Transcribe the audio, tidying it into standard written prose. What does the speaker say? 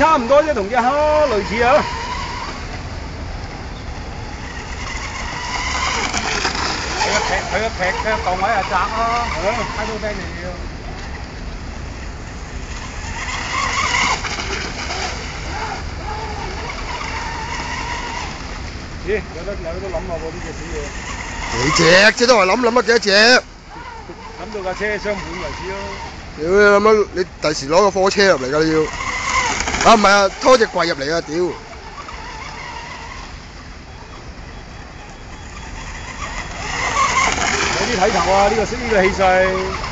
差唔多啫，同只蝦類似啊。佢個劈嘅檔位係窄咯，睇到啤就要。咦，有得諗下喎呢隻小嘢。幾隻啫都話諗乜幾多隻？諗到架車雙盤為止咯。屌你諗乜？你第時攞個貨車入嚟㗎你要？啊唔係啊，拖隻櫃入嚟啊！屌！有啲睇頭啊！呢個氣勢。